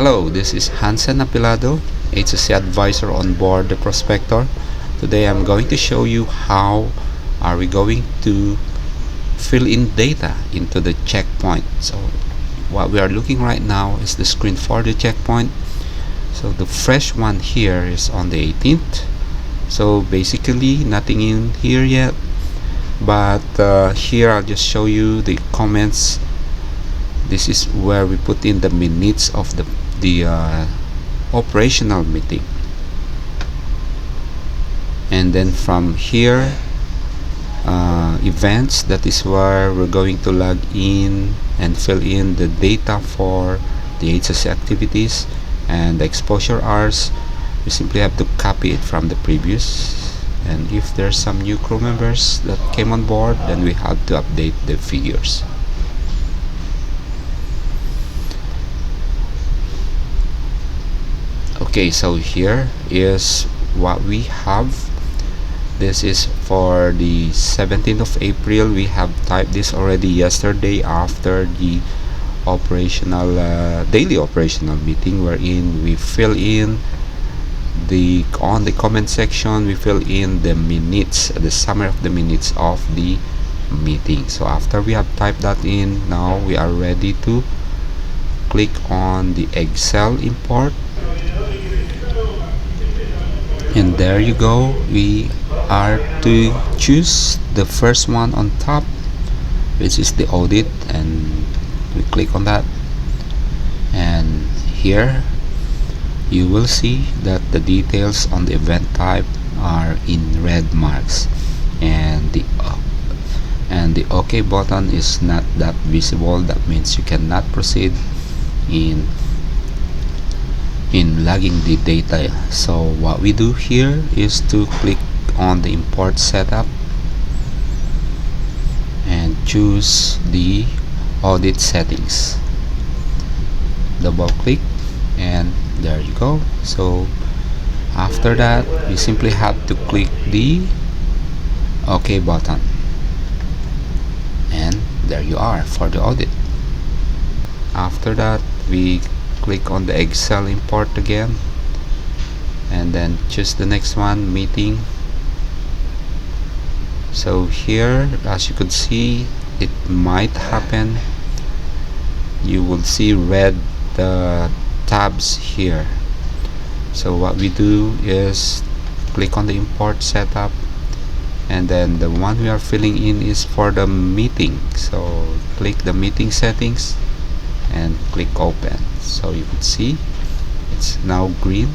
Hello, this is Hansen Apilado, HSC advisor on board the Prospector. Today I'm going to show you how are we going to fill in data into the checkpoint. So what we are looking right now is the screen for the checkpoint. So the fresh one here is on the 18th. So basically nothing in here yet, but here I'll just show you the comments. This is where we put in the minutes of the operational meeting, and then from here events, that is where we're going to log in and fill in the data for the HSC activities, and the exposure hours we simply have to copy it from the previous, and if there's some new crew members that came on board, then we have to update the figures. Okay, so here is what we have. This is for the 17th of April. We have typed this already yesterday after the daily operational meeting, wherein we fill in on the comment section, we fill in the minutes, the summary of the minutes of the meeting. So after we have typed that in, now we are ready to click on the Excel import. And there you go, we are to choose the first one on top, which is the audit, and we click on that, and here you will see that the details on the event type are in red marks, and the OK button is not that visible. That means you cannot proceed in logging the data. So what we do here is to click on the import setup and choose the audit settings, double click, and there you go. So after that you simply have to click the OK button, and there you are for the audit. After that we click on the Excel import again, and then choose the next one, meeting. So here, as you could see, it might happen, you will see red tabs here. So what we do is click on the import setup, and then the one we are filling in is for the meeting. So click the meeting settings and click open. So you can see it's now green,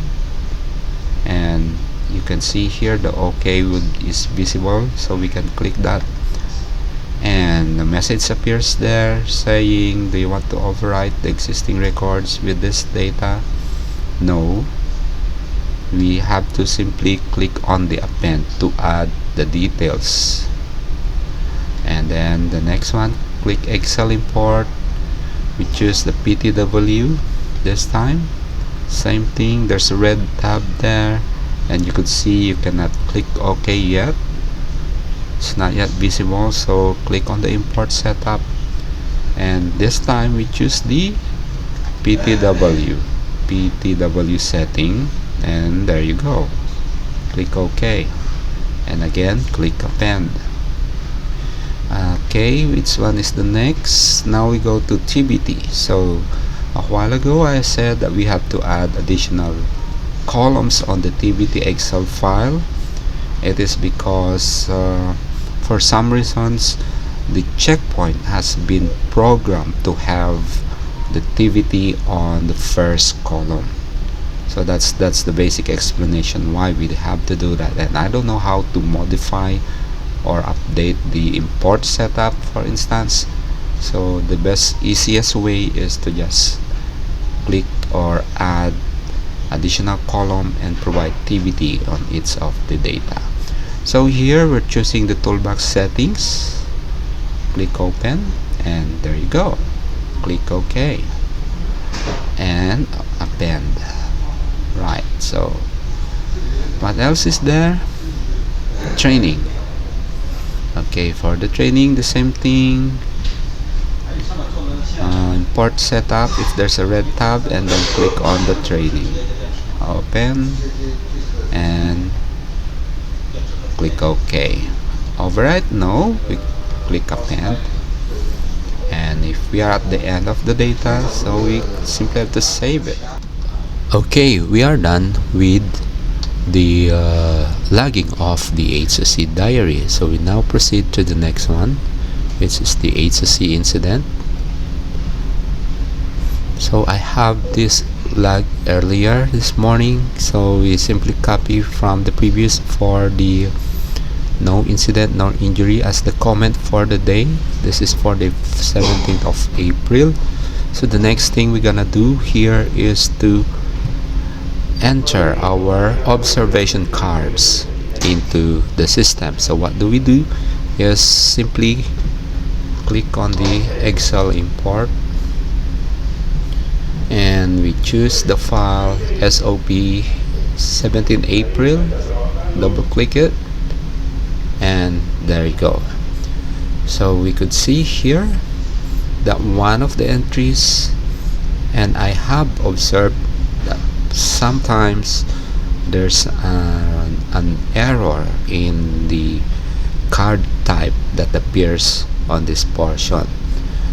and you can see here the OK is visible, so we can click that, and the message appears there saying, do you want to overwrite the existing records with this data? No, we have to simply click on the append to add the details, and then the next one, click Excel import. We choose the PTW this time. Same thing, there's a red tab there, and you could see you cannot click OK yet. It's not yet visible, so click on the import setup, and this time we choose the PTW setting, and there you go. Click OK, and again click append. Okay, which one is the next? Now we go to TBT. So a while ago I said that we have to add additional columns on the TBT Excel file. It is because for some reasons the checkpoint has been programmed to have the TBT on the first column. So that's the basic explanation why we have to do that, and I don't know how to modify or update the import setup, for instance. So the easiest way is to just click or add additional column and provide TBT on each of the data. So here we're choosing the toolbox settings, click open, and there you go. Click OK and append. Right, so what else is there? Training. Okay, for the training, the same thing. import setup if there's a red tab, and then click on the trading. Open and click OK. Overwrite? No. We click append. And if we are at the end of the data, so we simply have to save it. Okay, we are done with the logging of the HSC diary. So we now proceed to the next one, which is the HSC incident. So I have this log earlier this morning, so we simply copy from the previous for the no incident nor injury as the comment for the day. This is for the 17th of April. So the next thing we're gonna do here is to enter our observation cards into the system. So what do we do is simply click on the Excel import, and we choose the file SOP 17 April, double click it, and there you go. So we could see here that one of the entries, and I have observed that sometimes there's an error in the card type that appears on this portion.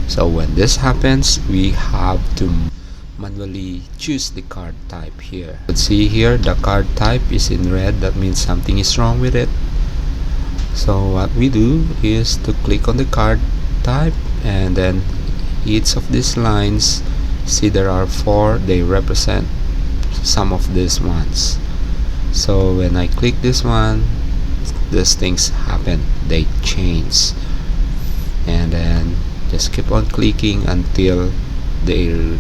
So when this happens, we have to manually choose the card type here. Let's see here, the card type is in red. That means something is wrong with it. So what we do is to click on the card type, and then each of these lines, see there are 4, they represent some of these ones. So when I click this one, these things happen, they change, and then just keep on clicking until the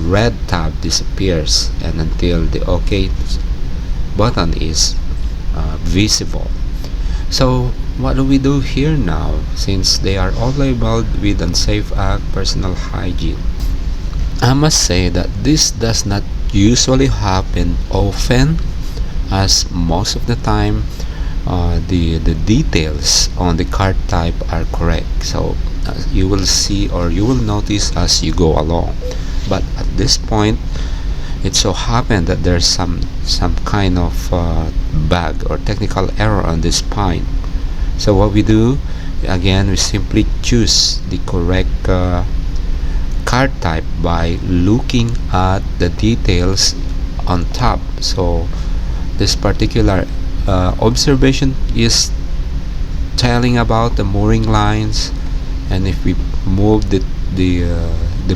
red tab disappears and until the OK button is visible. So what do we do here now, since they are all labeled with unsafe act, personal hygiene? I must say that this does not usually happen often, as most of the time the details on the card type are correct. So you will see, or you will notice as you go along. But at this point, it so happened that there's some kind of bug or technical error on this point. So what we do, again, we simply choose the correct card type by looking at the details on top. So this particular observation is telling about the mooring lines, and if we move the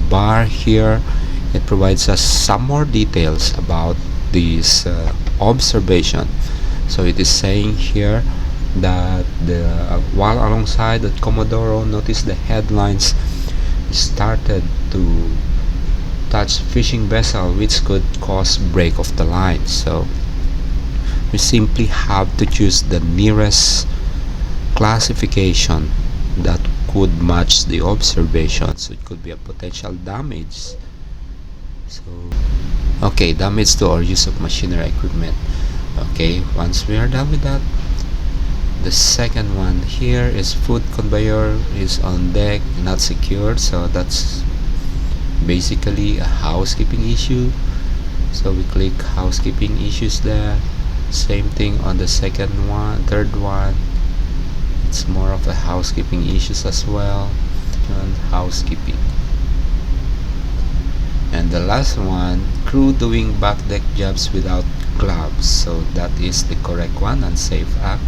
bar here, it provides us some more details about this observation. So it is saying here that while alongside the Comodoro, notice the headlines started to touch fishing vessel, which could cause break of the line. So we simply have to choose the nearest classification that could match the observation. So it could be a potential damage. So okay, damage to or use of machinery equipment. Okay, once we are done with that, the second one here is food conveyor is on deck, not secured. So that's basically a housekeeping issue. So we click housekeeping issues there. Same thing on the second one, third one. It's more of a housekeeping issues as well. And housekeeping. And the last one, crew doing back deck jobs without gloves. So that is the correct one, unsafe act.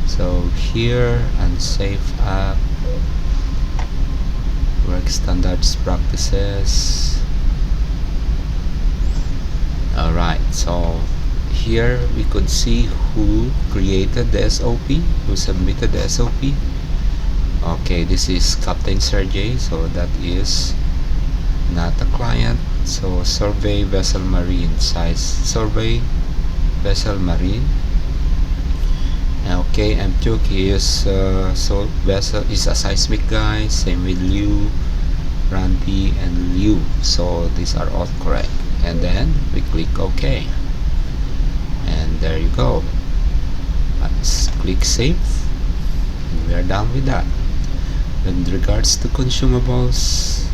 So here, unsafe act, work standards practices. Alright, so here we could see who created the SOP, who submitted the SOP. Okay, this is Captain Sergey, so that is not a client. So survey vessel marine, size survey vessel marine. Okay, M2 is so vessel is a seismic guy. Same with Liu, Randy, and Liu. So these are all correct. And then we click OK. And there you go. Let's click save. And we are done with that. In regards to consumables,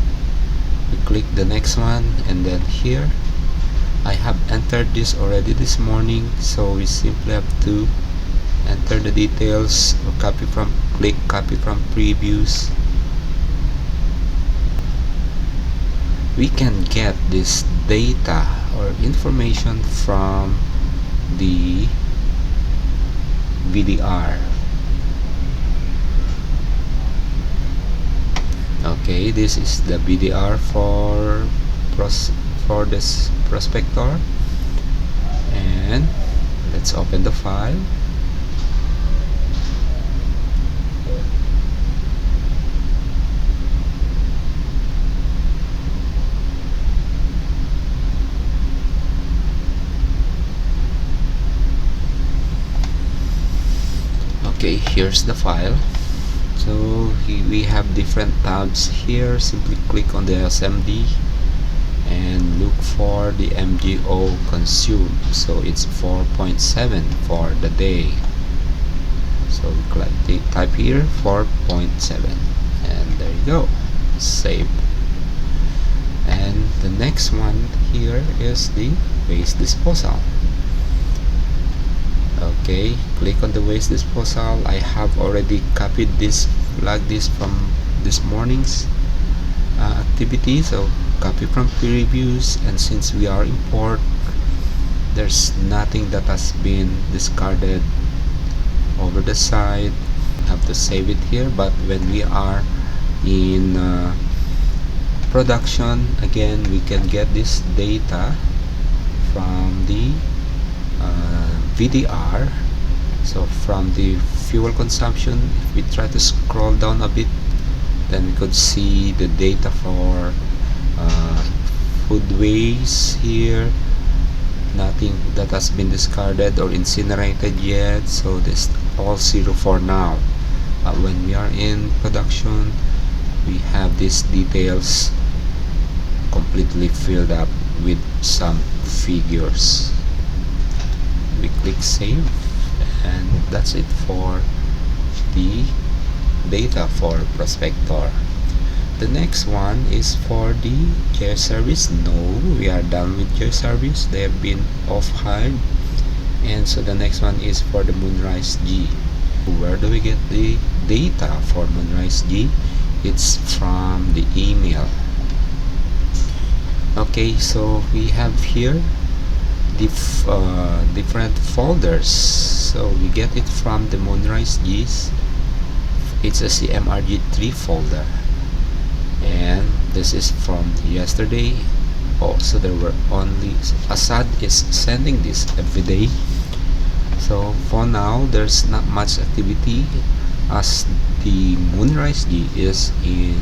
we click the next one, and then here I have entered this already this morning, so we simply have to enter the details or click copy from previews. We can get this data or information from the VDR. Okay, this is the VDR for this prospector, and let's open the file. Okay, here's the file. So we have different tabs here. Simply click on the SMD and look for the MGO consumed. So it's 4.7 for the day. So we type here 4.7, and there you go. Save. And the next one here is the waste disposal. Okay, click on the waste disposal. I have already copied this, flagged this from this morning's activity, so copy from previews. And since we are in port, there's nothing that has been discarded over the side. Have to save it here, but when we are in production, again, we can get this data from the VDR. So from the fuel consumption, if we try to scroll down a bit, then we could see the data for food waste here. Nothing that has been discarded or incinerated yet, so this all zero for now. But when we are in production, we have these details completely filled up with some figures. We click save, and that's it for the data for prospector. The next one is for the Geoservice. No, we are done with Geoservice. They have been off-hired. And so the next one is for the Moonrise G. Where do we get the data for Moonrise G? It's from the email. Okay, so we have here different folders. So we get it from the Moonrise G's. It's a CMRG3 folder, and this is from yesterday. So there were only, Assad is sending this every day. So for now, there's not much activity as the Moonrise G is in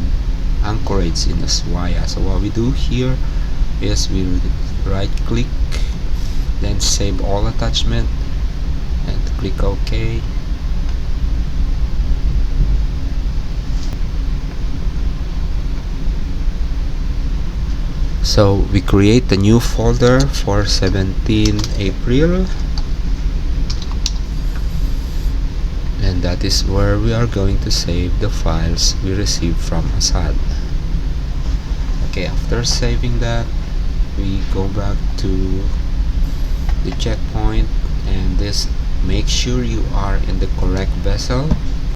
Anchorage in Ushuaia. So what we do here is we right click, then save all attachment, and click OK. So we create a new folder for 17 April, and that is where we are going to save the files we received from Assad. Okay, after saving that, we go back to the checkpoint, and this, make sure you are in the correct vessel.